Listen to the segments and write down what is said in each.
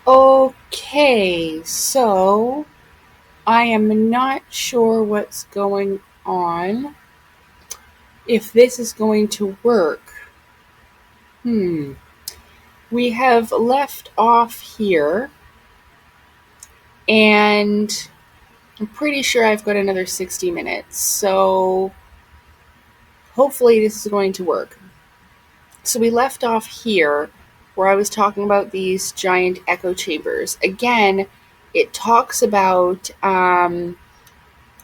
Okay, so I am not sure what's going on. If this is going to work. Hmm. We have left off here, and I'm pretty sure I've got another 60 minutes. So hopefully this is going to work. So we left off here where I was talking about these giant echo chambers. Again, it talks about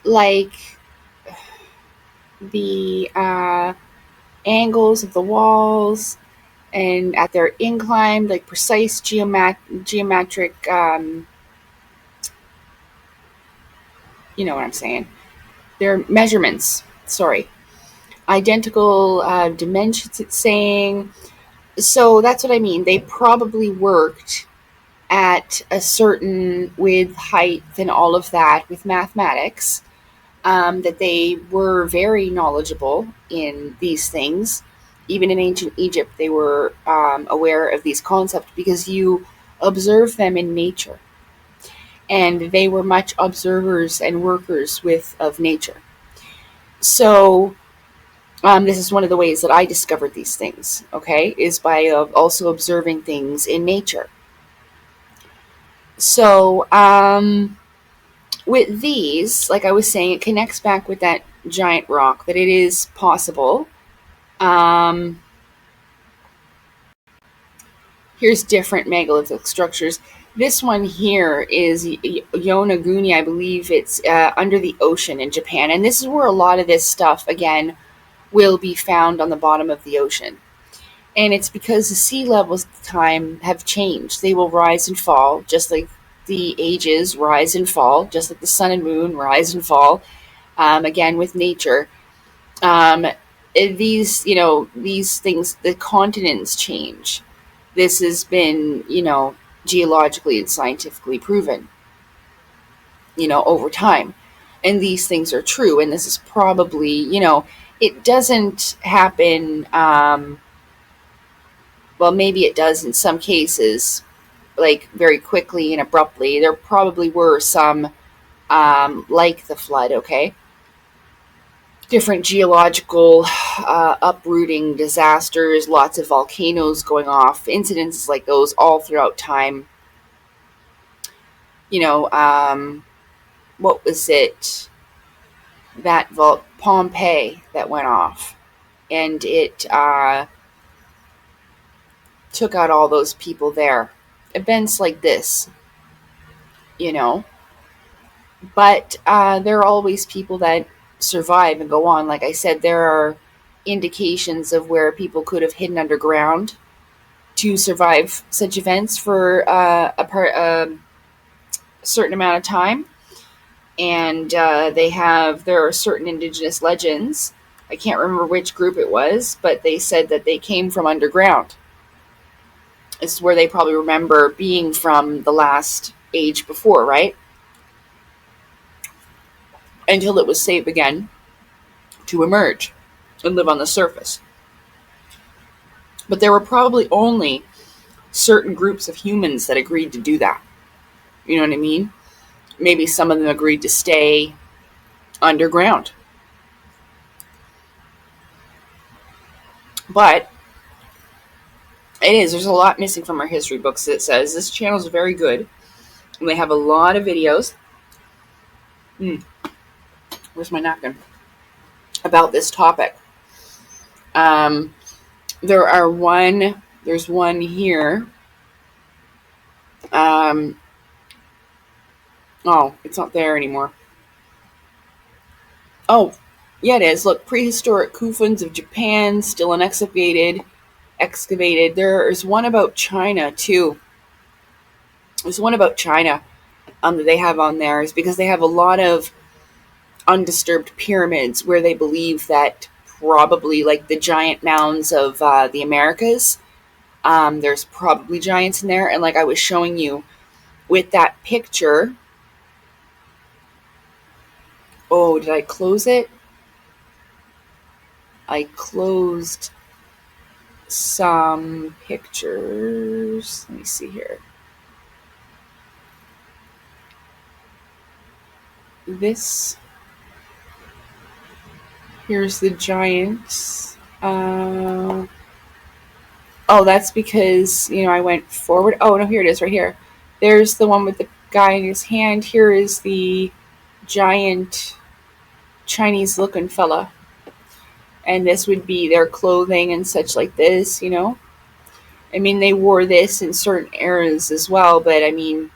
like the angles of the walls and at their incline, like precise geometric, you know what I'm saying, their measurements, sorry, identical dimensions, it's saying. So that's what I mean. They probably worked at a certain with height and all of that with mathematics, that they were very knowledgeable in these things. Even in ancient Egypt, they were aware of these concepts because you observe them in nature, and they were much observers and workers with of nature. So this is one of the ways that I discovered these things. Okay, is by also observing things in nature. So with these, like I was saying, it connects back with that giant rock that it is possible. Um, Here's different megalithic structures. This one here is Yonaguni, I believe it's under the ocean in Japan. And this is where a lot of this stuff, again, will be found on the bottom of the ocean. And it's because the sea levels at the time have changed. They will rise and fall, just like the ages rise and fall, just like the sun and moon rise and fall, again, with nature. Um, these things, the continents change. This has been, geologically and scientifically proven, over time. And these things are true. And this is probably, it doesn't happen, well, maybe it does in some cases, like very quickly and abruptly. There probably were some, like the flood, okay? Different geological uprooting disasters, lots of volcanoes going off, incidents like those all throughout time. You know, what was it? That Pompeii that went off, and it took out all those people there. Events like this, you know, but there are always people that survive and go on. Like I said, there are indications of where people could have hidden underground to survive such events for a certain amount of time. And there are certain indigenous legends. I can't remember which group it was, but they said that they came from underground. It's where they probably remember being from the last age before, right? Until it was safe again to emerge and live on the surface. But there were probably only certain groups of humans that agreed to do that. You know what I mean? Maybe some of them agreed to stay underground. But there's a lot missing from our history books. It says this channel is very good, and they have a lot of videos. Where's my napkin? About this topic. Um, there's one here. Oh, it's not there anymore. Oh, yeah, it is. Look, prehistoric Kufans of Japan, still unexcavated. Excavated. There's one about China, too. There's one about China that they have on there, is because they have a lot of undisturbed pyramids where they believe that probably, like the giant mounds of the Americas, there's probably giants in there. And like I was showing you with that picture. Oh, did I close it? I closed some pictures. Let me see here. this. Here's the giants. Oh, that's because, I went forward. Oh, no, here it is right here. There's the one with the guy in his hand. Here is the giant Chinese looking fella. And this would be their clothing and such like this. I mean, they wore this in certain eras as well, but I mean,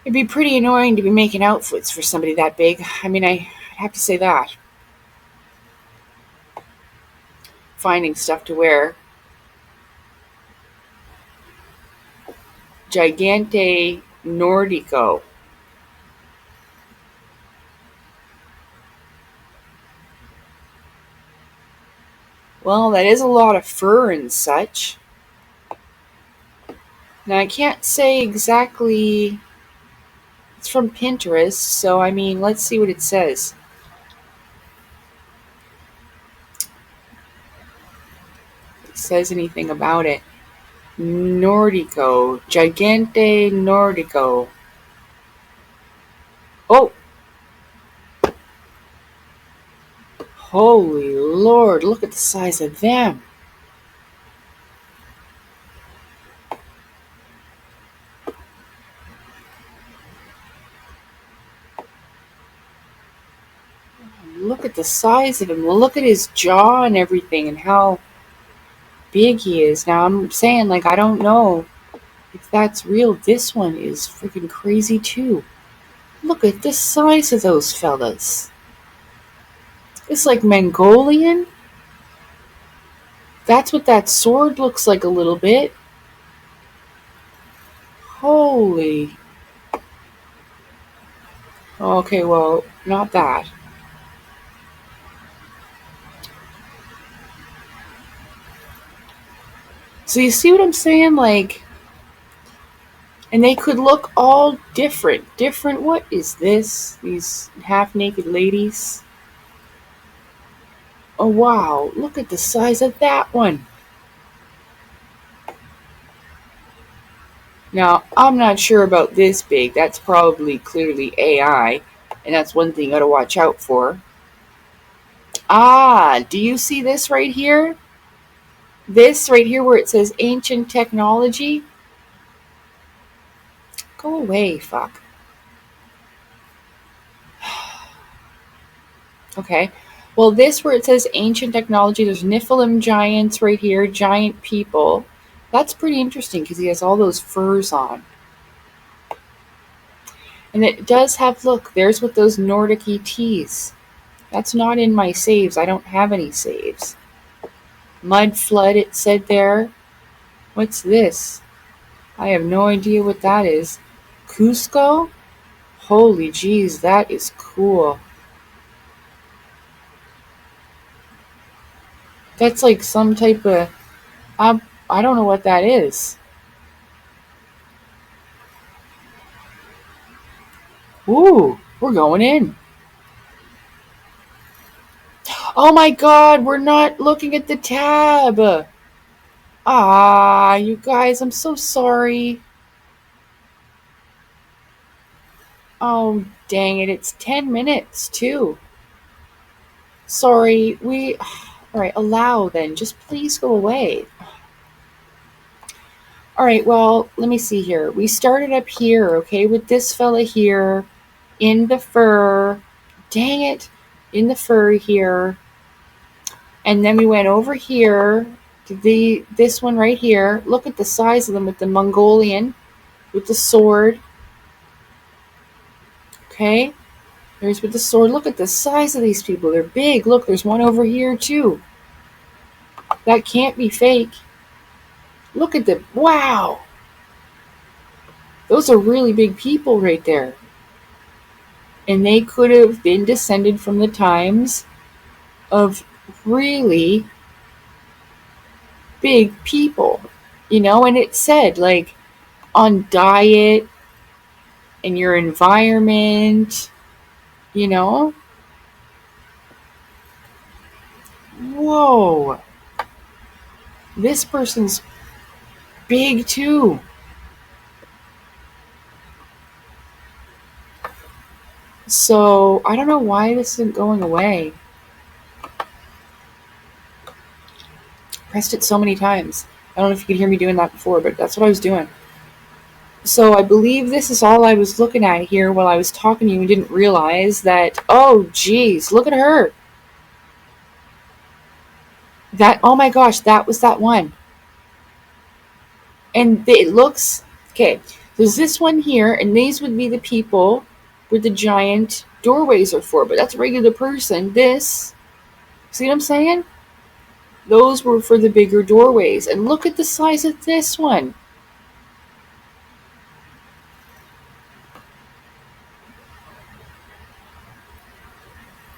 it'd be pretty annoying to be making outfits for somebody that big. I mean, I'd have to say that. Finding stuff to wear. Gigante Nordico. Well, that is a lot of fur and such. Now, I can't say exactly. It's from Pinterest, so I mean, let's see what it says. If it says anything about it. Nordico. Gigante Nordico. Oh! Holy Lord, look at the size of them. Look at the size of him. Look at his jaw and everything and how big he is. Now, I'm saying, I don't know if that's real. This one is freaking crazy, too. Look at the size of those fellas. It's like Mongolian. That's what that sword looks like a little bit. Holy. Okay, well, not that. So you see what I'm saying? And they could look all different. Different, what is this? These half-naked ladies? Oh, wow. Look at the size of that one. Now, I'm not sure about this big. That's probably clearly AI. And that's one thing you gotta watch out for. Ah, do you see this right here? This right here where it says ancient technology? Go away, fuck. Okay. Well, this where it says ancient technology, there's Nephilim giants right here, giant people. That's pretty interesting because he has all those furs on. And it does have, look, there's with those Nordic ETs. That's not in my saves. I don't have any saves. Mud flood, it said there. What's this? I have no idea what that is. Cusco? Holy jeez, that is cool. That's like some type of... I don't know what that is. Ooh, we're going in. Oh my god, we're not looking at the tab. Ah, you guys, I'm so sorry. Oh, dang it, it's 10 minutes, too. Sorry, Alright, allow then. Just please go away. Alright, well, let me see here. We started up here, okay, with this fella here, in the fur. Dang it, in the fur here. And then we went over here to this one right here. Look at the size of them with the Mongolian, with the sword. Okay, there's with the sword. Look at the size of these people. They're big. Look, there's one over here too. That can't be fake. Look at them. Wow. Those are really big people right there. And they could have been descended from the times of really big people. And it said, on diet and your environment, Whoa. This person's big too. So I don't know why this isn't going away. Pressed it so many times. I don't know if you could hear me doing that before, but that's what I was doing. So I believe this is all I was looking at here while I was talking to you and didn't realize that, oh geez, look at her. That, oh my gosh, that was that one. And it looks, okay, there's this one here, and these would be the people where the giant doorways are for, but that's a regular person. This, see what I'm saying? Those were for the bigger doorways. And look at the size of this one.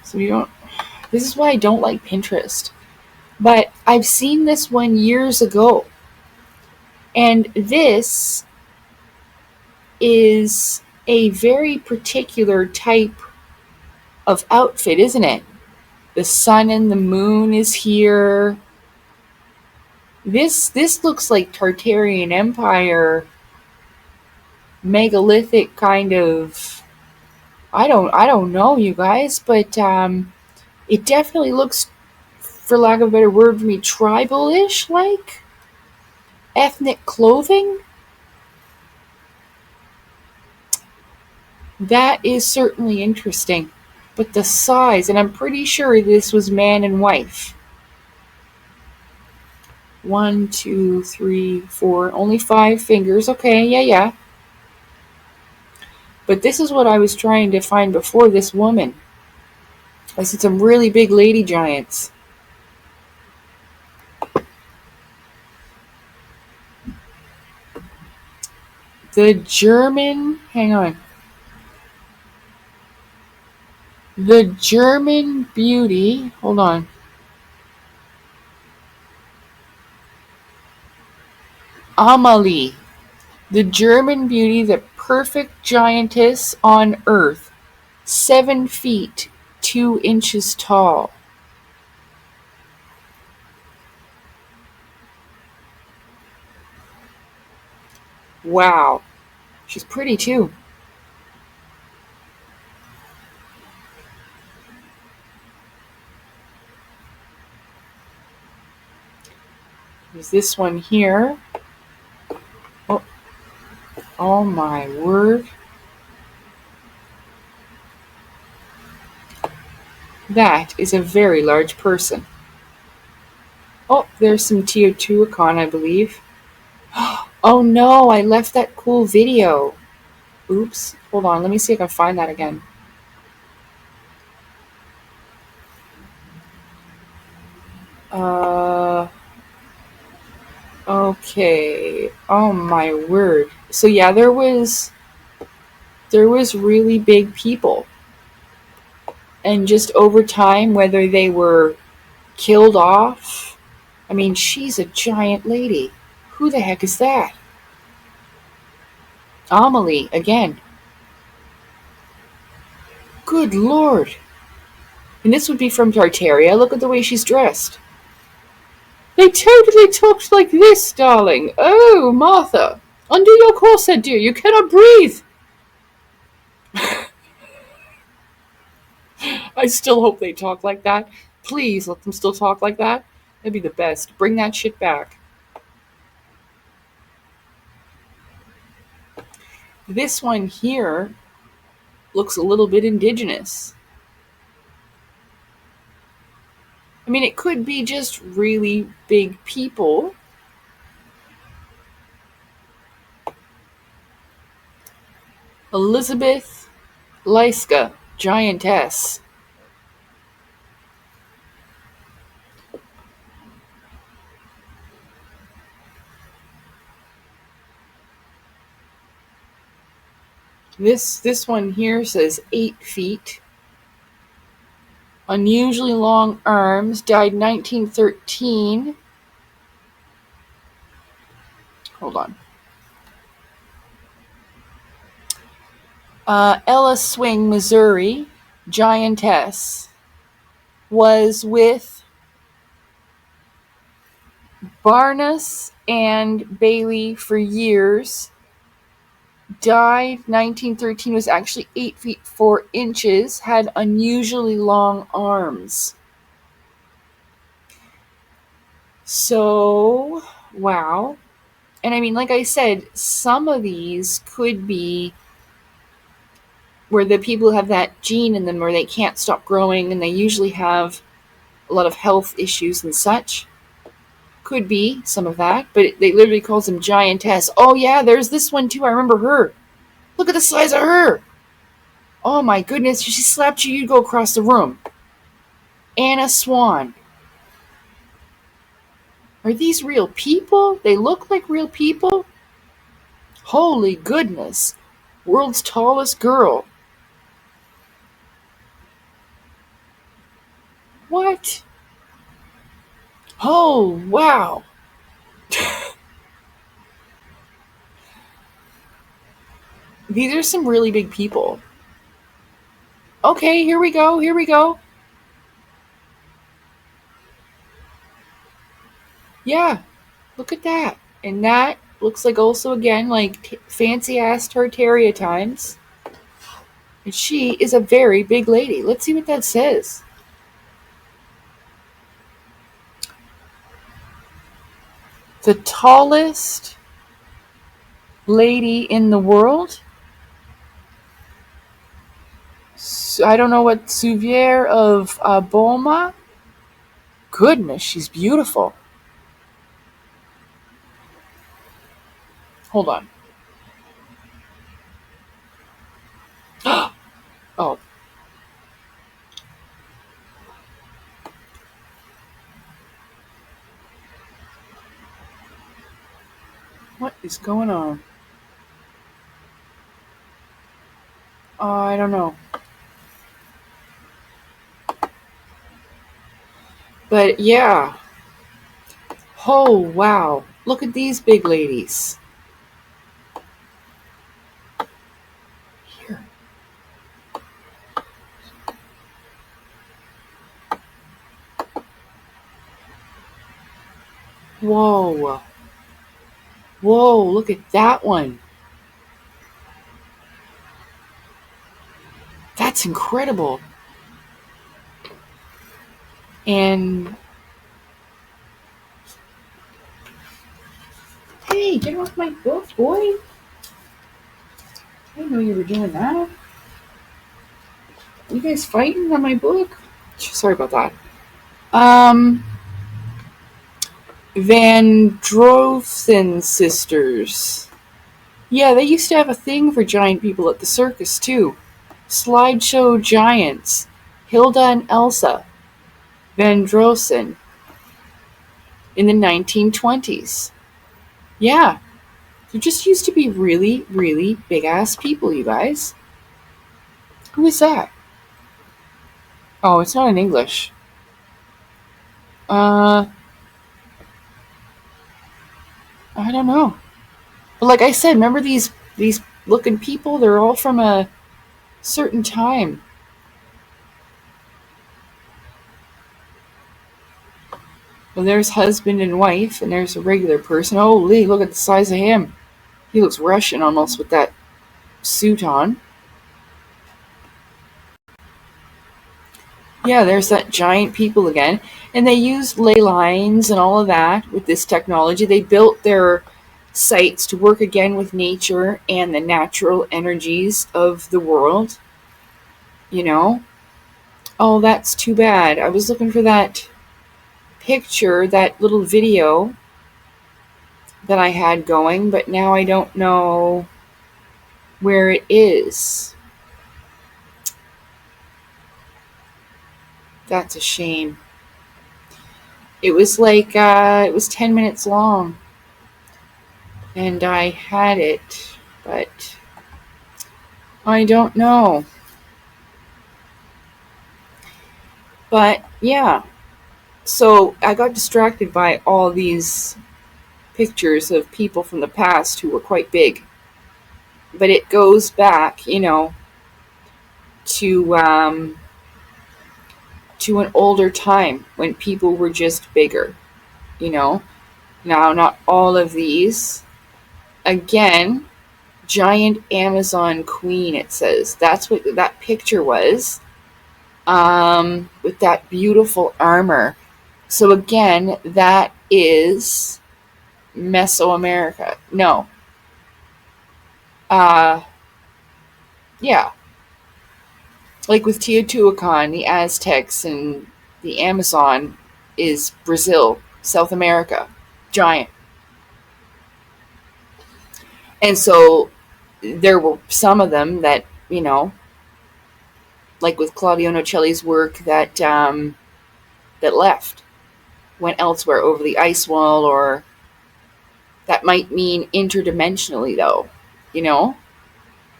So you don't, this is why I don't like Pinterest. But I've seen this one years ago. And this is a very particular type of outfit, isn't it? The sun and the moon is here. This looks like Tartarian Empire, megalithic kind of. I don't know, you guys, but it definitely looks, for lack of a better word for me, tribal-ish, like ethnic clothing. That is certainly interesting. But the size, and I'm pretty sure this was man and wife. 1, 2, 3, 4, only 5 fingers. Okay, yeah. But this is what I was trying to find before, this woman. I said some really big lady giants. The German, hang on. The German beauty, hold on. Amalie. The German beauty, the perfect giantess on earth. 7 feet, 2 inches tall. Wow. She's pretty too. There's this one here. Oh my word. That is a very large person. Oh, there's some Teotihuacan, I believe. Oh no, I left that cool video. Oops. Hold on, let me see if I can find that again. Okay. Oh my word. So yeah, there was really big people. And just over time, whether they were killed off, I mean, she's a giant lady. Who the heck is that? Amelie, again. Good lord. And this would be from Tartaria. Look at the way she's dressed. They totally talked like this, darling. Oh, Martha. Undo your corset, dear. You cannot breathe. I still hope they talk like that. Please let them still talk like that. That'd be the best. Bring that shit back. This one here looks a little bit indigenous. I mean, it could be just really big people. Elizabeth Lyska, giantess. This one here says 8 feet. Unusually long arms. Died 1913. Hold on. Ella Swing, Missouri, giantess, was with Barnes and Bailey for years. Died 1913, was actually 8 feet 4 inches, had unusually long arms. So, wow. And I mean, like I said, some of these could be where the people have that gene in them where they can't stop growing and they usually have a lot of health issues and such. Could be some of that, but they literally calls them giantess. Oh yeah, there's this one too. I remember her. Look at the size of her. Oh my goodness, if she slapped you, you'd go across the room. Anna Swan. Are these real people? They look like real people? Holy goodness. World's tallest girl. What? Oh, wow. These are some really big people. Okay, here we go. Here we go. Yeah, look at that. And that looks like also, again, like fancy ass Tartaria times. And she is a very big lady. Let's see what that says. The tallest lady in the world? I don't know what, Souvier of Boma? Goodness, she's beautiful. Hold on. Oh. What is going on? I don't know. But yeah. Oh, wow. Look at these big ladies. Here. Whoa. Whoa, look at that one. That's incredible. And hey, get off my book, boy. I didn't know you were doing that. Are you guys fighting on my book? Sorry about that. Van Drothen sisters. Yeah, they used to have a thing for giant people at the circus, too. Slideshow giants. Hilda and Elsa Van Drossen in the 1920s. Yeah, there just used to be really, really big-ass people, you guys. Who is that? Oh, it's not in English. I don't know. But like I said, remember these looking people? They're all from a certain time. Well, there's husband and wife, and there's a regular person. Holy, look at the size of him. He looks Russian almost with that suit on. Yeah, there's that giant people again. And they used ley lines and all of that with this technology. They built their sites to work again with nature and the natural energies of the world. You know? Oh, that's too bad. I was looking for that picture, that little video that I had going, but now I don't know where it is. That's a shame. It was like, it was 10 minutes long. And I had it, but I don't know. But yeah, so I got distracted by all these pictures of people from the past who were quite big. But it goes back, to an older time when people were just bigger. Now, not all of these. Again, giant Amazon queen, it says. That's what that picture was, with that beautiful armor. So again, that is Mesoamerica. No. Uh, yeah. Like with Teotihuacan, the Aztecs, and the Amazon is Brazil, South America. Giant. And so there were some of them that, like with Claudio Nocelli's work, that left, went elsewhere over the ice wall, or that might mean interdimensionally, though. You know,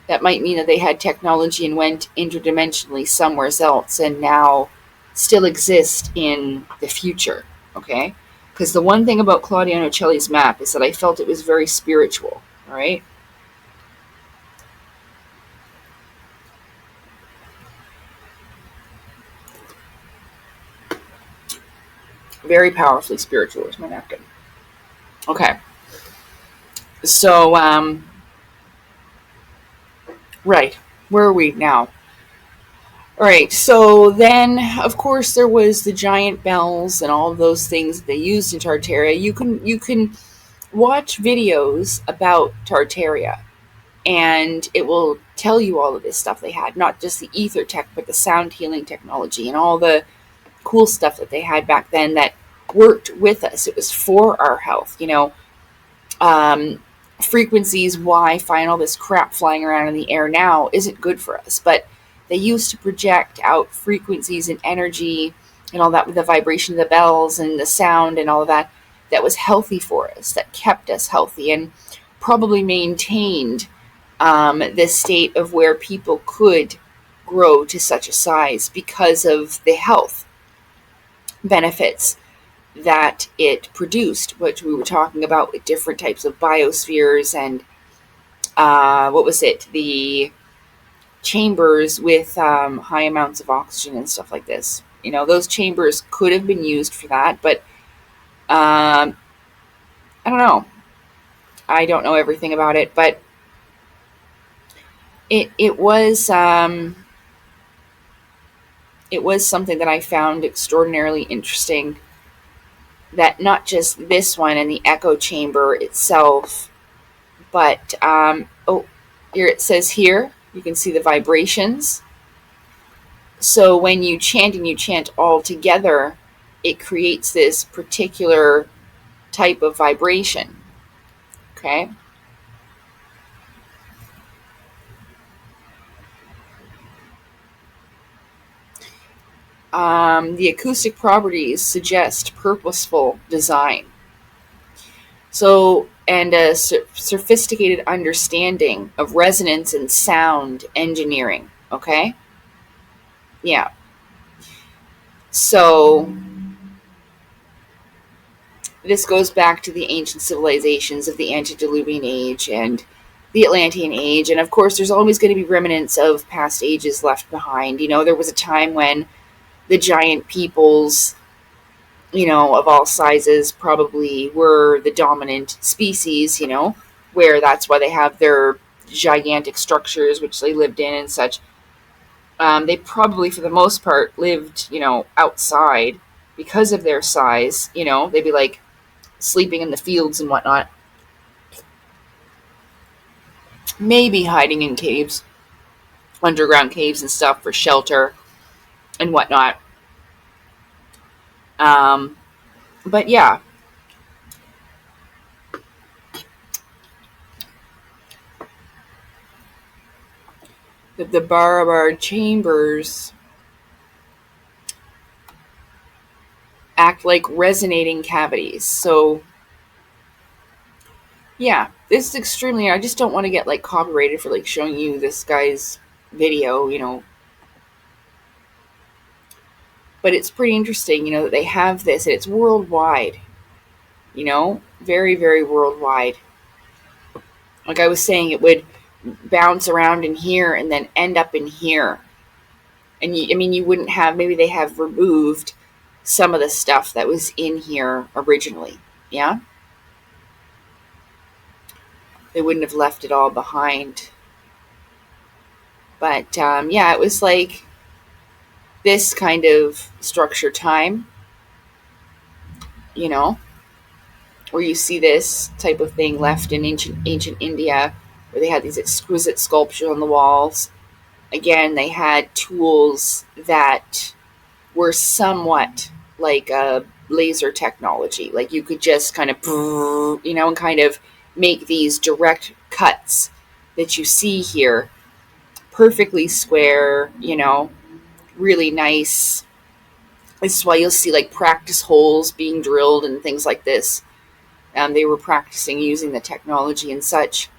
that might mean that they had technology and went interdimensionally somewhere else, and now still exist in the future. Okay, because the one thing about Claudio Nocelli's map is that I felt it was very spiritual. All right. Very powerfully spiritual is my napkin. Okay. So, right. Where are we now? All right. So then, of course, there was the giant bells and all of those things that they used in Tartaria. You can watch videos about Tartaria, and it will tell you all of this stuff they had, not just the Aether Tech, but the sound healing technology and all the cool stuff that they had back then that worked with us. It was for our health, um, frequencies, Wi-Fi, and all this crap flying around in the air now isn't good for us. But they used to project out frequencies and energy and all that with the vibration of the bells and the sound and all of that, that was healthy for us, that kept us healthy, and probably maintained this state of where people could grow to such a size because of the health benefits that it produced, which we were talking about with different types of biospheres and what was it? The chambers with high amounts of oxygen and stuff like this. Those chambers could have been used for that, but I don't know. I don't know everything about it, but it was something that I found extraordinarily interesting. That not just this one and the echo chamber itself, but here it says here, you can see the vibrations. So when you chant and you chant all together, it creates this particular type of vibration. Okay. The acoustic properties suggest purposeful design. So, and a sophisticated understanding of resonance and sound engineering. Okay. Yeah. So this goes back to the ancient civilizations of the Antediluvian age and the Atlantean age. And of course, there's always going to be remnants of past ages left behind. There was a time when the giant peoples, of all sizes probably were the dominant species, where that's why they have their gigantic structures, which they lived in and such. They probably, for the most part, lived, outside because of their size. They'd be like sleeping in the fields and whatnot. Maybe hiding in caves, underground caves and stuff for shelter and whatnot. But yeah. The Barabar chambers act like resonating cavities. So yeah, this is extremely, I just don't want to get like copyrighted for like showing you this guy's video, but it's pretty interesting, that they have this, and it's worldwide, very, very worldwide. Like I was saying, it would bounce around in here and then end up in here. And you wouldn't have, maybe they have removed some of the stuff that was in here originally. Yeah. They wouldn't have left it all behind. But yeah, it was like this kind of structure time, you know, where you see this type of thing left in ancient India, where they had these exquisite sculptures on the walls. Again, they had tools that were somewhat like a laser technology. Like you could just kind of, and kind of make these direct cuts that you see here, perfectly square, really nice. This is why you'll see like practice holes being drilled and things like this. They were practicing using the technology and such.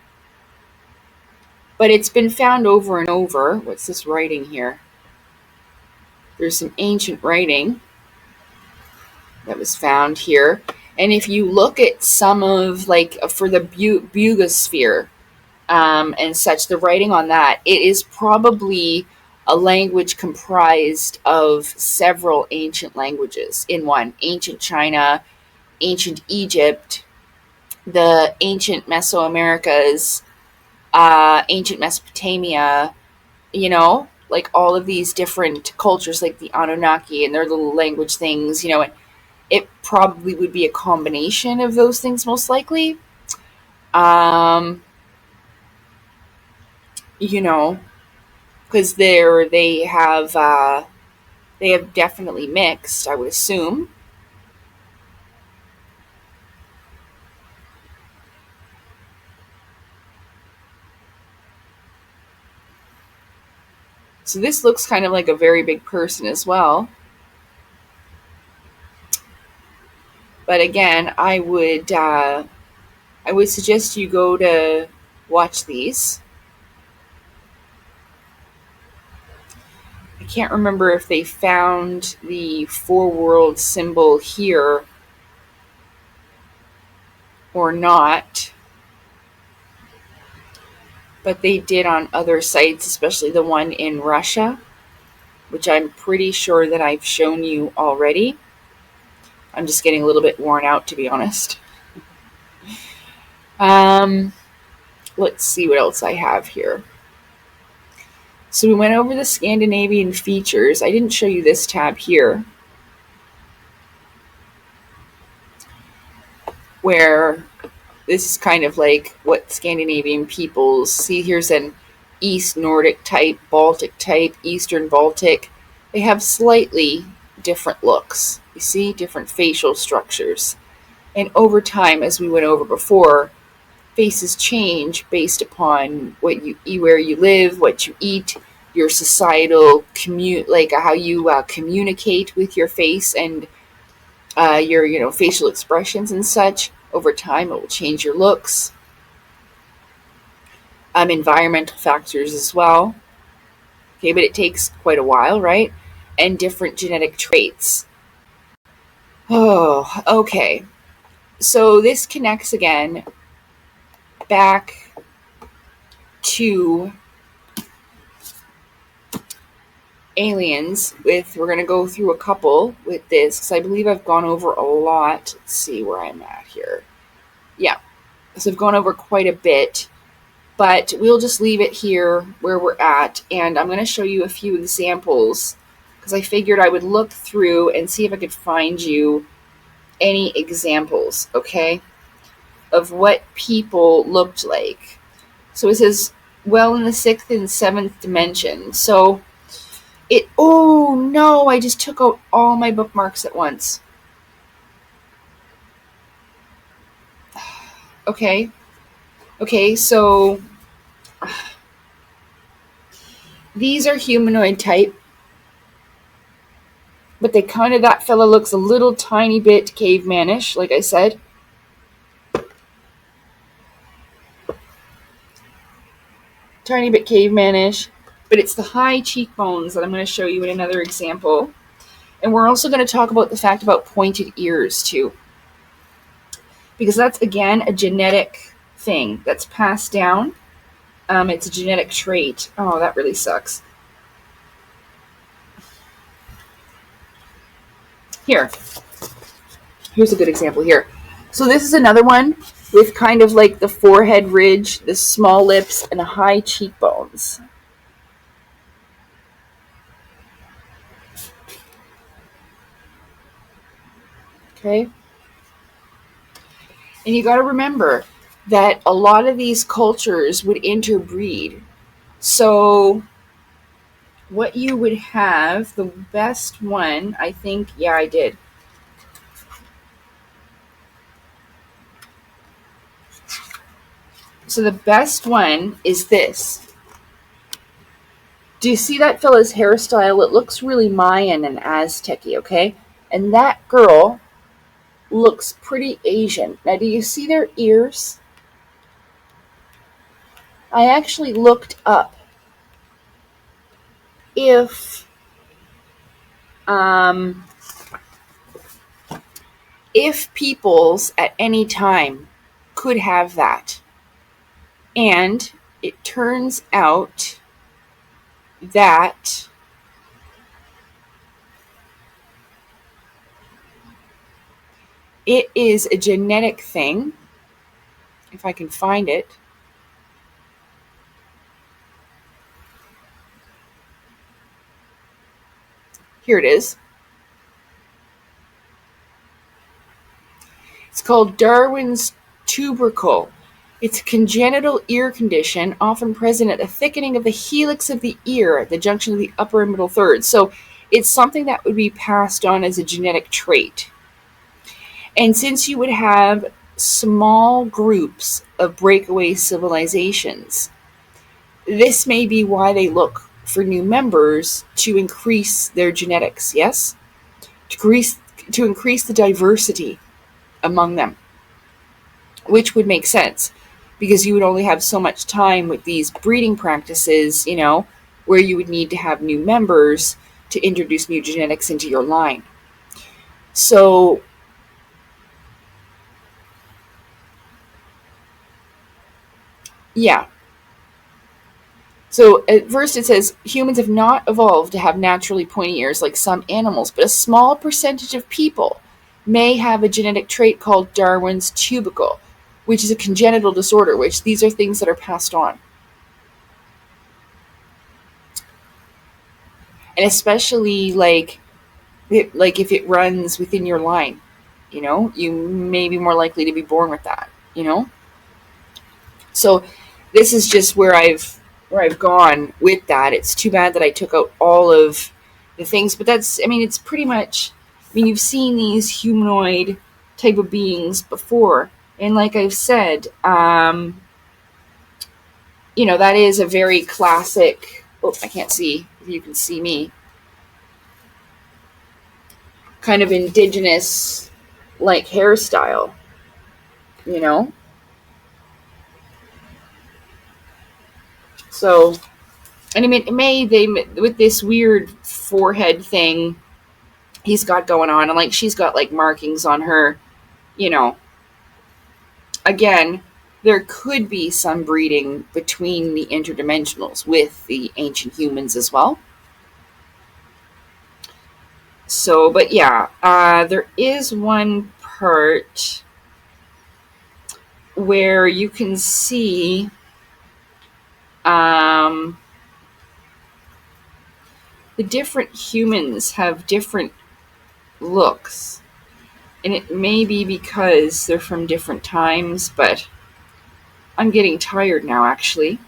But it's been found over and over. What's this writing here? There's some ancient writing that was found here. And if you look at some of, like, for the Bugosphere and such, the writing on that, it is probably a language comprised of several ancient languages in one. Ancient China, ancient Egypt, the ancient Mesoamericas, ancient Mesopotamia, like all of these different cultures, like the Anunnaki and their little language things, it probably would be a combination of those things, most likely. Um, because they have definitely mixed, I would assume. So this looks kind of like a very big person as well. But again, I would suggest you go to watch these. I can't remember if they found the four world symbol here or not, but they did on other sites, especially the one in Russia, which I'm pretty sure that I've shown you already. I'm just getting a little bit worn out, to be honest. Let's see what else I have here. So we went over the Scandinavian features. I didn't show you this tab here, where this is kind of like what Scandinavian peoples see. Here's an East Nordic type, Baltic type, Eastern Baltic. They have slightly different looks. You see, different facial structures. And over time, as we went over before, faces change based upon what you eat, where you live, what you eat, your societal like how you communicate with your face and your facial expressions and such. Over time, it will change your looks. Environmental factors as well. Okay, but it takes quite a while, right? And different genetic traits. Oh, okay. So this connects again back to aliens. We're going to go through a couple with this because I believe I've gone over a lot. Let's see where I'm at here. Yeah, so I've gone over quite a bit, but we'll just leave it here where we're at, and I'm going to show you a few examples because I figured I would look through and see if I could find you any examples, okay, of what people looked like. So it says, well, in the 6th and 7th dimension. So oh no, I just took out all my bookmarks at once. Okay, so these are humanoid type, but that fella looks a little tiny bit cavemanish, like I said. Tiny bit cavemanish, but it's the high cheekbones that I'm going to show you in another example. And we're also going to talk about the fact about pointed ears too, because that's, again, a genetic thing that's passed down. It's a genetic trait. Oh, that really sucks. Here's a good example here. So this is another one with kind of like the forehead ridge, the small lips, and high cheekbones. Okay? And you got to remember that a lot of these cultures would interbreed. So, what you would have, the best one, I think, yeah, I did. So, the best one is this. Do you see that fella's hairstyle? It looks really Mayan and Aztec-y, okay? And that girl looks pretty Asian. Now, do you see their ears? I actually looked up if um, if peoples at any time could have that. And it turns out that it is a genetic thing, if I can find it. Here it is. It's called Darwin's tubercle. It's a congenital ear condition, often present at the thickening of the helix of the ear at the junction of the upper and middle thirds. So it's something that would be passed on as a genetic trait. And since you would have small groups of breakaway civilizations, this may be why they look for new members to increase their genetics, yes? To increase the diversity among them, which would make sense because you would only have so much time with these breeding practices, where you would need to have new members to introduce new genetics into your line. So, yeah. So at first it says humans have not evolved to have naturally pointy ears like some animals, but a small percentage of people may have a genetic trait called Darwin's tubercle, which is a congenital disorder, which these are things that are passed on. And especially if it runs within your line, you may be more likely to be born with that. So this is just where I've gone with that. It's too bad that I took out all of the things, but it's pretty much, you've seen these humanoid type of beings before, and like I've said, that is a very classic. Oh, I can't see if you can see me. Kind of indigenous, like hairstyle, you know. So, and they with this weird forehead thing he's got going on, and like she's got like markings on her, you know. Again, there could be some breeding between the interdimensionals with the ancient humans as well. So, but yeah, there is one part where you can see um, the different humans have different looks. And it may be because they're from different times, but I'm getting tired now, actually.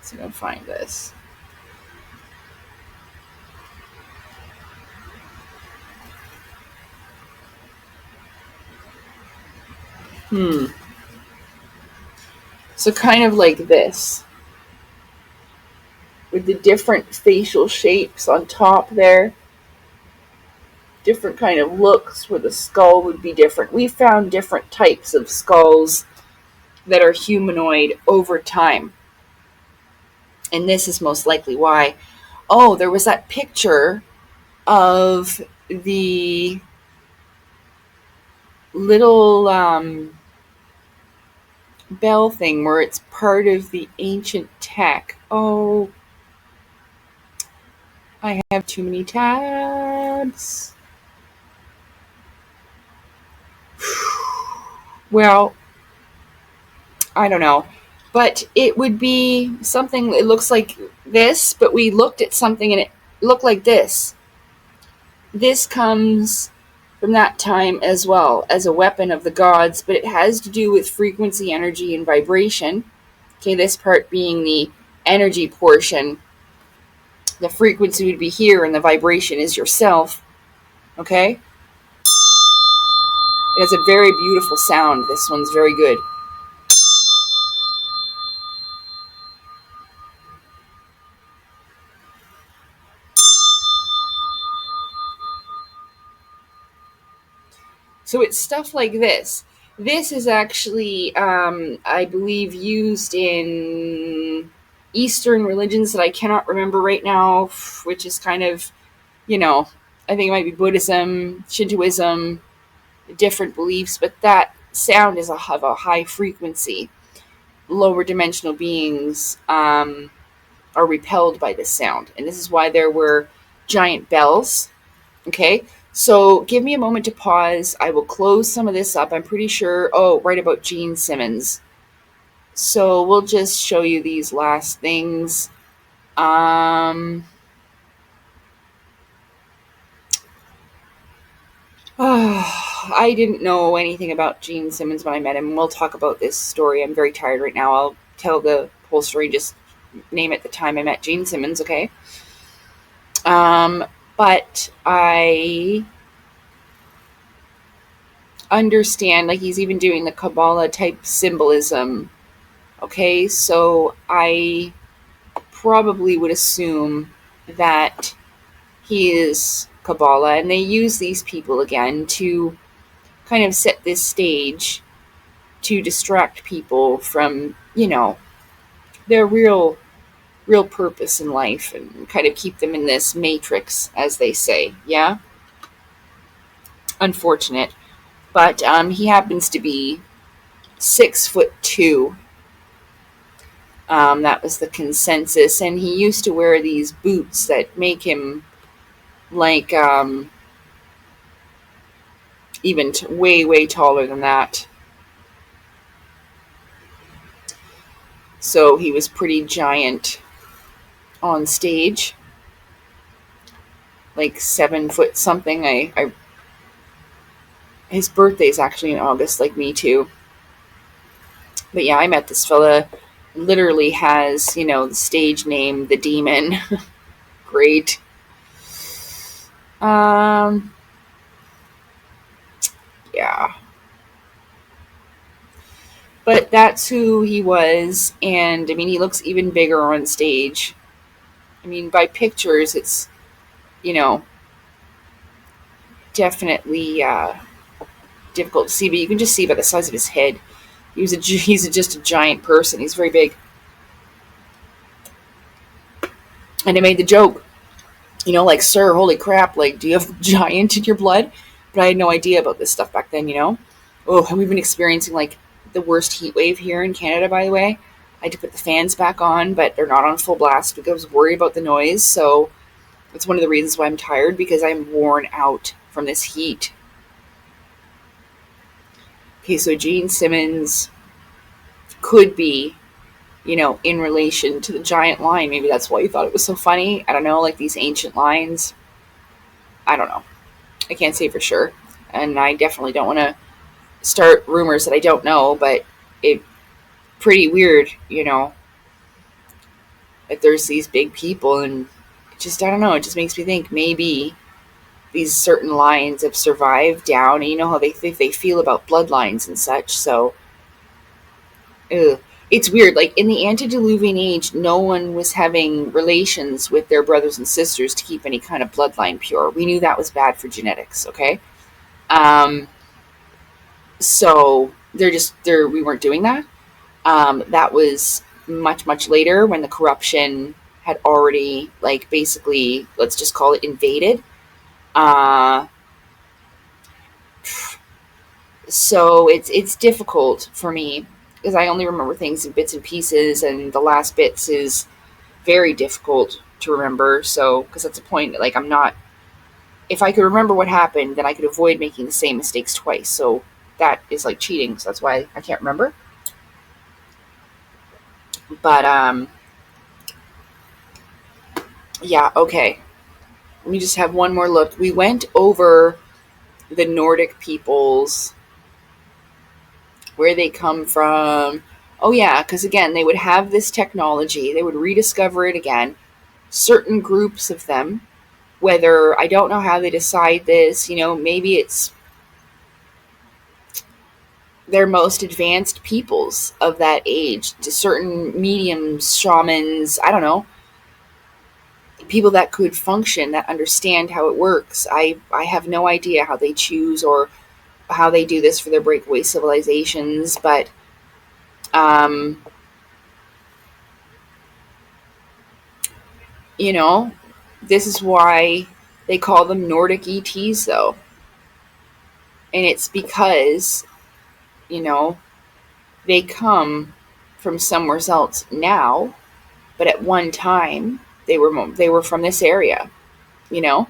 So I'm going to find this. So kind of like this, with the different facial shapes on top there, different kind of looks where the skull would be different. We found different types of skulls that are humanoid over time. And this is most likely why. Oh, there was that picture of the little bell thing where it's part of the ancient tech. Oh, I have too many tabs. Well, I don't know. But it would be something that looks like this, but we looked at something and it looked like this. This comes from that time as well as a weapon of the gods, but it has to do with frequency, energy, and vibration. Okay, this part being the energy portion. The frequency would be here, and the vibration is yourself. Okay? It has a very beautiful sound. This one's very good. So it's stuff like this. This is actually, I believe, used in Eastern religions that I cannot remember right now, which is kind of, I think it might be Buddhism, Shintoism, different beliefs, but that sound is of a high frequency. Lower dimensional beings are repelled by this sound, and this is why there were giant bells. Okay, so give me a moment to pause. I will close some of this up. I'm pretty sure. Oh, right about Gene Simmons. So we'll just show you these last things. I didn't know anything about Gene Simmons when I met him. We'll talk about this story. I'm very tired right now. I'll tell the whole story. Just name it the time I met Gene Simmons, okay? But I understand, like, he's even doing the Kabbalah type symbolism. Okay, so I probably would assume that he is Kabbalah, and they use these people again to kind of set this stage to distract people from, their real purpose in life, and kind of keep them in this matrix, as they say. Yeah, unfortunate, but he happens to be 6'2". That was the consensus, and he used to wear these boots that make him like even way taller than that. So he was pretty giant on stage, like 7 foot something. His birthday's actually in August, like me too. But yeah, I met this fella. Literally has, the stage name, the Demon. Great. Yeah. But that's who he was, and I mean, he looks even bigger on stage. I mean, by pictures, it's, definitely difficult to see, but you can just see by the size of his head. He's just a giant person. He's very big. And I made the joke, like, sir, holy crap, like, do you have giant in your blood? But I had no idea about this stuff back then, Oh, and we've been experiencing, like, the worst heat wave here in Canada, by the way. I had to put the fans back on, but they're not on full blast because I was worried about the noise. So it's one of the reasons why I'm tired, because I'm worn out from this heat. Okay, so Gene Simmons could be, in relation to the giant lion. Maybe that's why you thought it was so funny. I don't know, like these ancient lions. I don't know. I can't say for sure. And I definitely don't want to start rumors that I don't know, but it pretty weird, that there's these big people, and I don't know, it just makes me think maybe these certain lines have survived down, and you know how they feel about bloodlines and such, so it's weird. Like, in the Antediluvian age, no one was having relations with their brothers and sisters to keep any kind of bloodline pure. We knew that was bad for genetics, okay? So we weren't doing that. That was much later, when the corruption had already, like, basically, let's just call it, invaded. So it's difficult for me, because I only remember things in bits and pieces, and the last bits is very difficult to remember. So, because that's a point, like, if I could remember what happened, then I could avoid making the same mistakes twice. So that is like cheating, so that's why I can't remember. But yeah, okay. Let me just have one more look. We went over the Nordic peoples, where they come from. Oh yeah, because again, they would have this technology. They would rediscover it again. Certain groups of them, whether I don't know how they decide this, maybe it's their most advanced peoples of that age, to certain mediums, shamans, I don't know, people that could function, that understand how it works. I have no idea how they choose or how they do this for their breakaway civilizations, but um, you know, this is why they call them Nordic ETs, though. And it's because, you know, they come from somewhere else now, but at one time they were from this area, you know?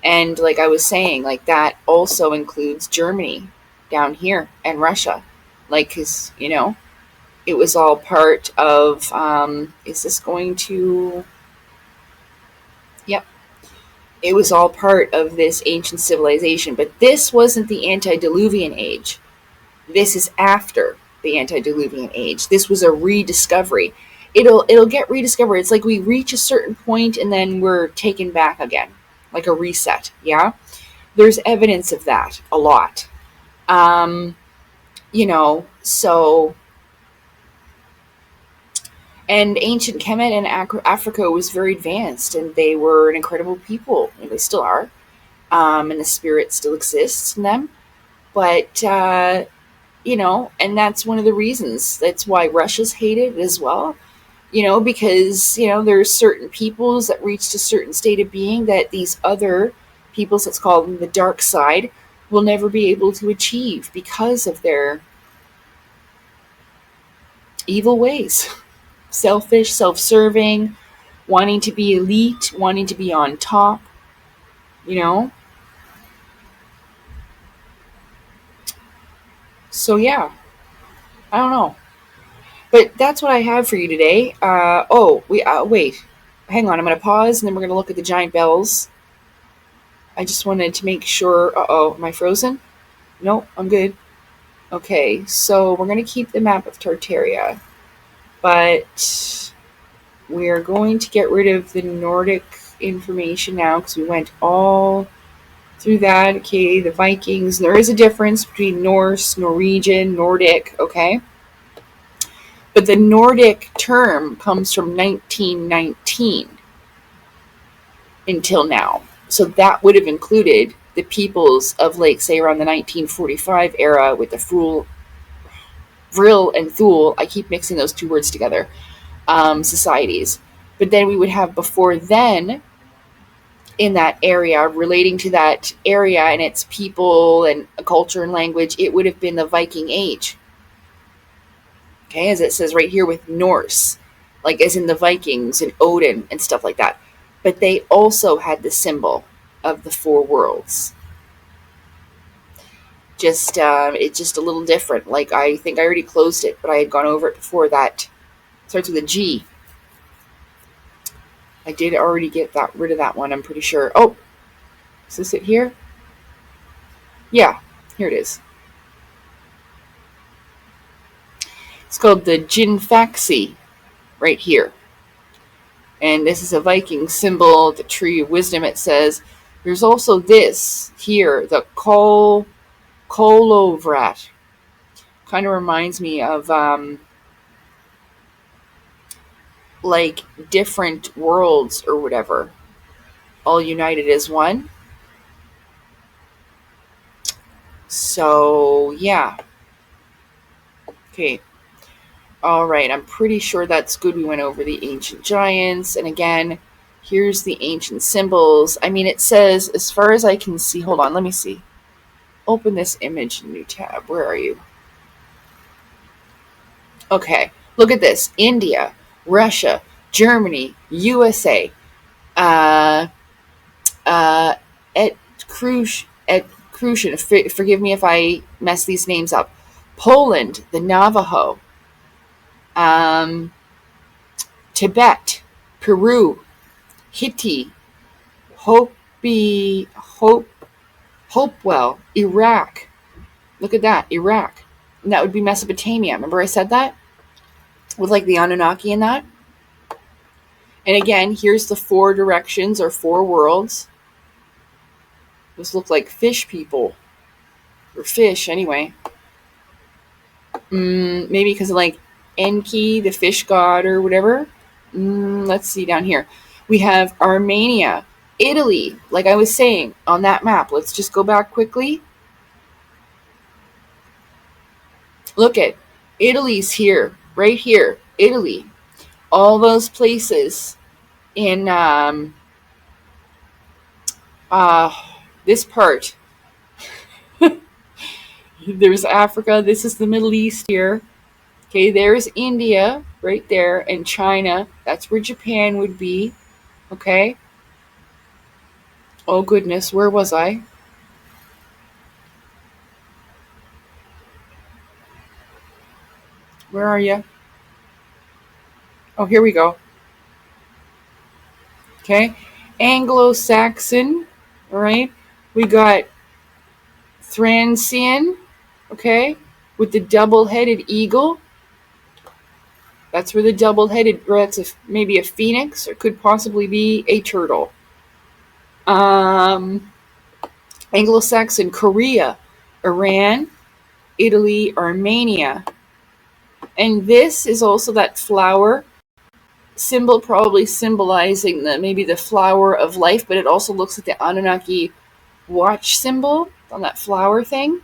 And like I was saying, like that also includes Germany down here and Russia. Like, cause, it was all part of, is this going to, yep. It was all part of this ancient civilization, but this wasn't the Antediluvian age. This is after the Antediluvian age. This was a rediscovery. It'll get rediscovered. It's like we reach a certain point and then we're taken back again, like a reset. Yeah, there's evidence of that a lot. So and ancient Kemet and Africa was very advanced, and they were an incredible people, and they still are. And the spirit still exists in them. But and that's one of the reasons. That's why Russia's hated as well. Because there's certain peoples that reached a certain state of being that these other peoples, let's call them the dark side, will never be able to achieve because of their evil ways. Selfish, self-serving, wanting to be elite, wanting to be on top, you know? So yeah, I don't know. But that's what I have for you today. Wait. Hang on, I'm going to pause and then we're going to look at the giant bells. I just wanted to make sure. Uh-oh, am I frozen? No, I'm good. Okay, so we're going to keep the map of Tartaria, but we're going to get rid of the Nordic information now because we went all through that. Okay, the Vikings. There is a difference between Norse, Norwegian, Nordic, okay? But the Nordic term comes from 1919 until now. So that would have included the peoples of, like, say, around the 1945 era with the Vril and Thule. I keep mixing those two words together. Societies. But then we would have before then in that area, relating to that area and its people and culture and language, it would have been the Viking Age. Okay, as it says right here with Norse, like as in the Vikings and Odin and stuff like that. But they also had the symbol of the four worlds. It's just a little different. Like, I think I already closed it, but I had gone over it before. That starts with a G. I did already get rid of that one, I'm pretty sure. Oh, is this it here? Yeah, here it is. It's called the Jinfaxi, right here. And this is a Viking symbol, the Tree of Wisdom, it says. There's also this here, the Kolovrat. Kind of reminds me of, like, different worlds or whatever, all united as one. So, yeah. Okay. All right, I'm pretty sure that's good. We went over the ancient giants. And again, here's the ancient symbols. I mean, it says, as far as I can see, hold on, let me see. Open this image in a new tab. Where are you? Okay, look at this. India, Russia, Germany, USA, et Rosicrucian, forgive me if I mess these names up. Poland, the Navajo, um, Tibet, Peru, Hittite, Hopi, Hopewell, Iraq. Look at that, Iraq. And that would be Mesopotamia. Remember I said that? With like the Anunnaki and that? And again, here's the 4 directions or 4 worlds. Those look like fish people. Or fish, anyway. Maybe because of like Enki, the fish god or whatever. Let's see down here. We have Armenia, Italy, like I was saying on that map. Let's just go back quickly. Look at Italy's here, right here, Italy. All those places in this part. There's Africa. This is the Middle East here. Okay, there's India right there, and China. That's where Japan would be. Okay. Oh goodness, where was I? Where are you? Oh, here we go. Okay. Anglo-Saxon. All right. We got Thracian. Okay. With the double-headed eagle. That's where the double-headed, or that's maybe a phoenix, or could possibly be a turtle. Anglo-Saxon, Korea, Iran, Italy, Armenia. And this is also that flower symbol, probably symbolizing maybe the flower of life, but it also looks like the Anunnaki watch symbol on that flower thing.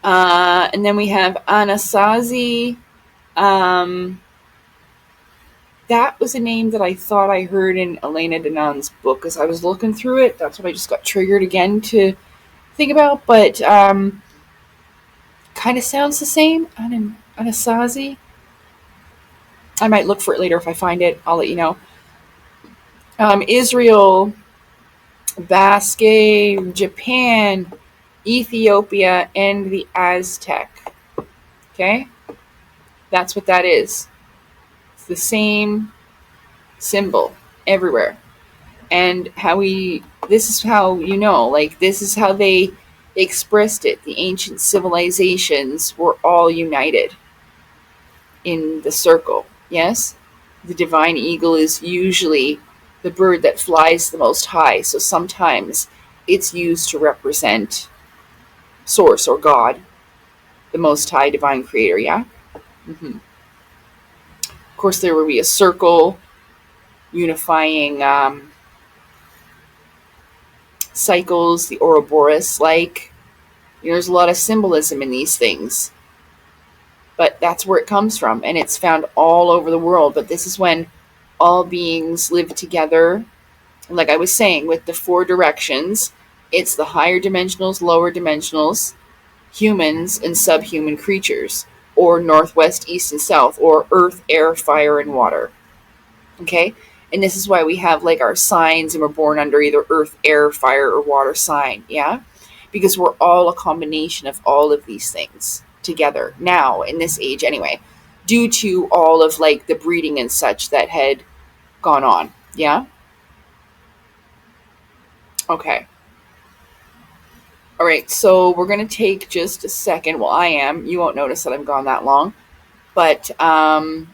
And then we have Anasazi. That was a name that I thought I heard in Elena Danan's book as I was looking through it. That's what I just got triggered again to think about, but kind of sounds the same. Anasazi. I might look for it later if I find it. I'll let you know. Israel, Basque, Japan, Ethiopia, and the Aztec. Okay? That's what that is. It's the same symbol everywhere. And this is how this is how they expressed it. The ancient civilizations were all united in the circle. Yes? The divine eagle is usually the bird that flies the most high. So sometimes it's used to represent Source or God, the most high divine creator. Yeah? Mm-hmm. Of course, there will be a circle unifying cycles, the Ouroboros, there's a lot of symbolism in these things. But that's where it comes from, and it's found all over the world. But this is when all beings live together. Like I was saying, with the 4 directions, it's the higher dimensionals, lower dimensionals, humans, and subhuman creatures, or northwest, east, and south, or earth, air, fire, and water. Okay? And this is why we have our signs, and we're born under either earth, air, fire, or water sign. Yeah? Because we're all a combination of all of these things together now, in this age anyway, due to all of the breeding and such that had gone on. Yeah? Okay. All right, so we're going to take just a second. Well, I am. You won't notice that I'm gone that long. But, and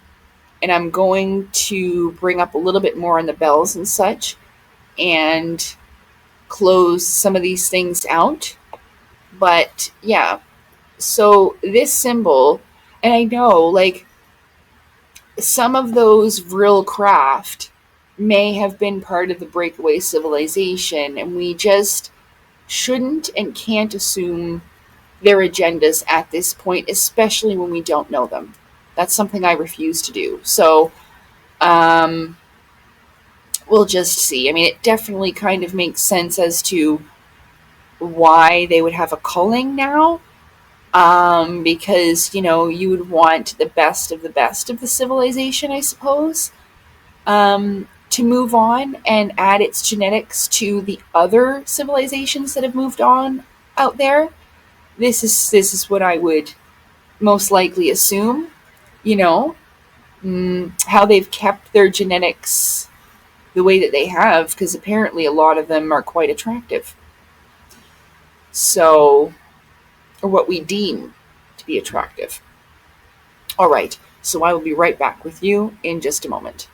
I'm going to bring up a little bit more on the bells and such and close some of these things out. But, yeah. So this symbol, and I know, some of those vril craft may have been part of the breakaway civilization, and we just shouldn't and can't assume their agendas at this point, especially when we don't know them. That's something I refuse to do. So, we'll just see. I mean, it definitely kind of makes sense as to why they would have a culling now. Because, you would want the best of the civilization, I suppose. to move on and add its genetics to the other civilizations that have moved on out there. This is what I would most likely assume, you know, how they've kept their genetics the way that they have, because apparently a lot of them are quite attractive. So, or what we deem to be attractive. All right, so I will be right back with you in just a moment.